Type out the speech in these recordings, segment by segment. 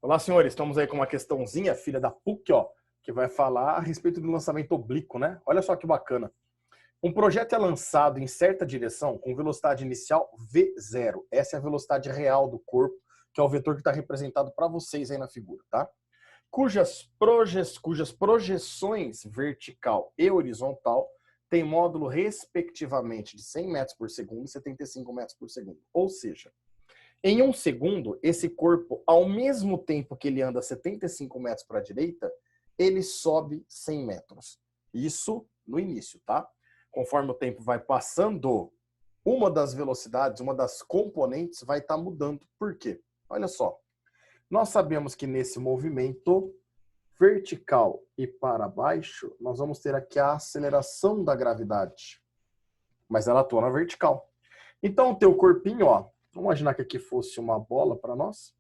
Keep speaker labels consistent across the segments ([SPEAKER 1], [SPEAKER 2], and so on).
[SPEAKER 1] Olá, senhores. Estamos aí com uma questãozinha, filha da PUC, ó, que vai falar a respeito do lançamento oblíquo, né? Olha só que bacana. Um projeto é lançado em certa direção com velocidade inicial V0. Essa é a velocidade real do corpo, que é o vetor que está representado para vocês aí na figura, tá? Cujas projeções vertical e horizontal têm módulo respectivamente de 100 metros por segundo e 75 metros por segundo. Ou seja, em um segundo, esse corpo, ao mesmo tempo que ele anda 75 metros para a direita, ele sobe 100 metros. Isso no início, tá? Conforme o tempo vai passando, uma das velocidades, uma das componentes vai estar mudando. Por quê? Olha só. Nós sabemos que nesse movimento vertical e para baixo, nós vamos ter aqui a aceleração da gravidade. Mas ela atua na vertical. Então, o teu corpinho, ó, vamos imaginar que aqui fosse uma bola para nós.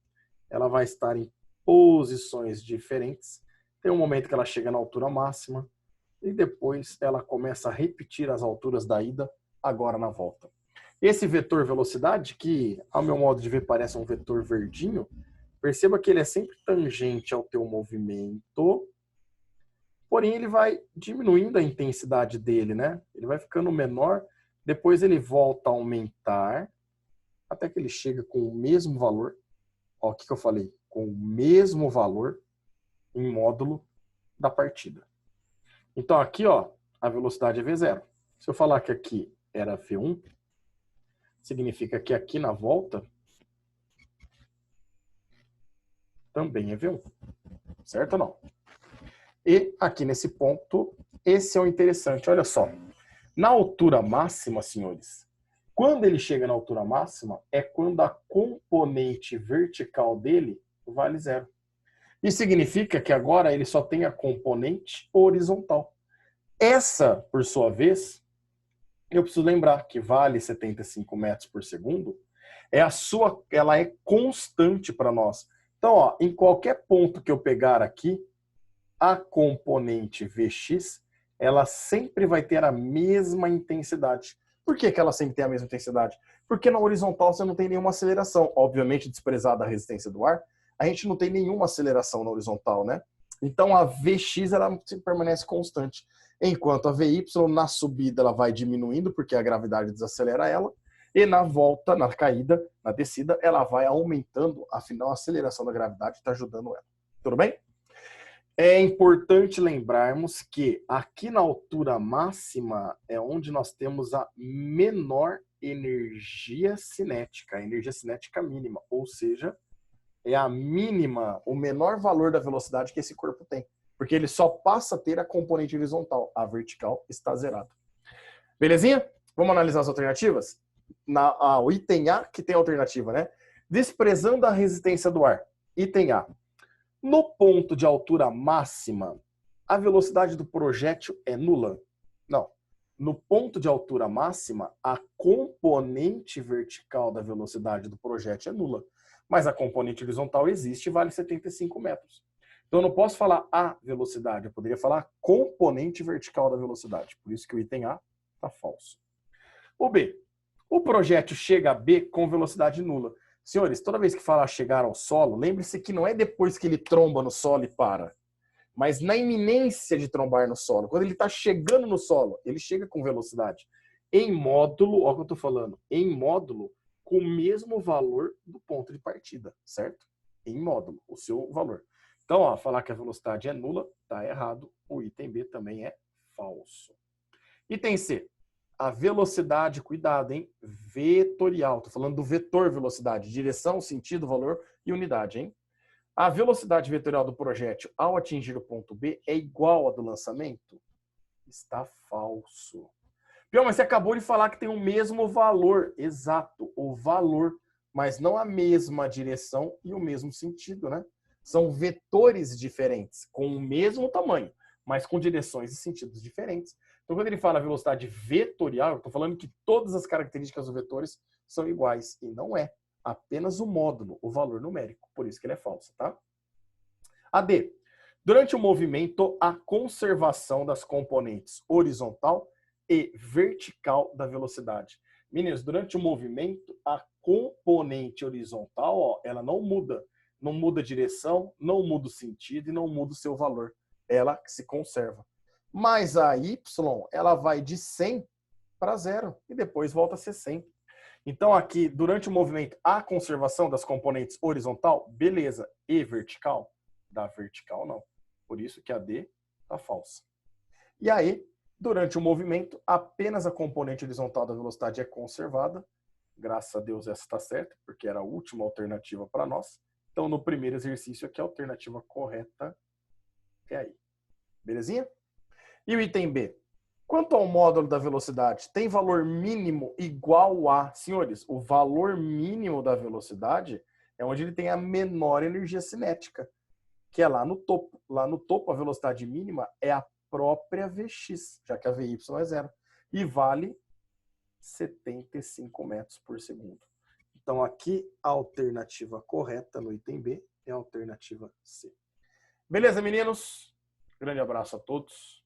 [SPEAKER 1] Ela vai estar em posições diferentes. Tem um momento que ela chega na altura máxima e depois ela começa a repetir as alturas da ida, agora na volta. Esse vetor velocidade, que ao meu modo de ver parece um vetor verdinho, perceba que ele é sempre tangente ao teu movimento, porém ele vai diminuindo a intensidade dele, né? Ele vai ficando menor, depois ele volta a aumentar, até que ele chega com o mesmo valor. Ó, o que eu falei? Com o mesmo valor em módulo da partida. Então aqui, ó, a velocidade é V0. Se eu falar que aqui era V1, significa que aqui na volta também é V1. Certo ou não? E aqui nesse ponto, esse é o interessante. Olha só. Na altura máxima, senhores, quando ele chega na altura máxima, é quando a componente vertical dele vale 0. Isso significa que agora ele só tem a componente horizontal. Essa, por sua vez, eu preciso lembrar que vale 75 metros por segundo, ela é constante para nós. Então, ó, em qualquer ponto que eu pegar aqui, a componente Vx, ela sempre vai ter a mesma intensidade. Por que ela sempre tem a mesma intensidade? Porque na horizontal você não tem nenhuma aceleração. Obviamente, desprezada a resistência do ar, a gente não tem nenhuma aceleração na horizontal, né? Então a Vx ela permanece constante. Enquanto a Vy, na subida, ela vai diminuindo, porque a gravidade desacelera ela, e na volta, na caída, na descida, ela vai aumentando, afinal a aceleração da gravidade está ajudando ela. Tudo bem? É importante lembrarmos que aqui na altura máxima é onde nós temos a menor energia cinética, a energia cinética mínima, ou seja, é a mínima, o menor valor da velocidade que esse corpo tem, porque ele só passa a ter a componente horizontal, a vertical está zerada. Belezinha? Vamos analisar as alternativas? O item A, que tem alternativa, né? Desprezando a resistência do ar. Item A. No ponto de altura máxima, a velocidade do projétil é nula? Não. No ponto de altura máxima, a componente vertical da velocidade do projétil é nula. Mas a componente horizontal existe e vale 75 metros. Então eu não posso falar a velocidade, eu poderia falar a componente vertical da velocidade. Por isso que o item A está falso. O B. O projétil chega a B com velocidade nula. Senhores, toda vez que falar chegar ao solo, lembre-se que não é depois que ele tromba no solo e para, mas na iminência de trombar no solo. Quando ele está chegando no solo, ele chega com velocidade. Em módulo, olha o que eu estou falando, em módulo com o mesmo valor do ponto de partida, certo? Em módulo, o seu valor. Então, ó, falar que a velocidade é nula, está errado. O item B também é falso. Item C. A velocidade, cuidado, hein? Vetorial. Estou falando do vetor velocidade, direção, sentido, valor e unidade, hein? A velocidade vetorial do projétil ao atingir o ponto B é igual à do lançamento? Está falso. Pior, mas você acabou de falar que tem o mesmo valor. Exato, o valor, mas não a mesma direção e o mesmo sentido, né? São vetores diferentes, com o mesmo tamanho, mas com direções e sentidos diferentes. Então, quando ele fala velocidade vetorial, eu estou falando que todas as características dos vetores são iguais. E não é. Apenas o módulo, o valor numérico. Por isso que ele é falso, tá? A D. Durante o movimento, a conservação das componentes horizontal e vertical da velocidade. Meninos, durante o movimento, a componente horizontal, ó, ela não muda. não muda a direção, não muda o sentido e não muda o seu valor. Ela se conserva. Mas a y, ela vai de 100 para 0 e depois volta a ser 100. Então aqui, durante o movimento, a conservação das componentes horizontal, beleza. E vertical? Da vertical, não. Por isso que a D está falsa. E aí, durante o movimento, apenas a componente horizontal da velocidade é conservada. Graças a Deus essa está certa, porque era a última alternativa para nós. Então, no primeiro exercício aqui, a alternativa correta é aí. Belezinha? E o item B? Quanto ao módulo da velocidade, tem valor mínimo igual a... Senhores, o valor mínimo da velocidade é onde ele tem a menor energia cinética, que é lá no topo. Lá no topo, a velocidade mínima é a própria Vx, já que a Vy é 0. E vale 75 metros por segundo. Então, aqui, a alternativa correta no item B é a alternativa C. Beleza, meninos? Grande abraço a todos.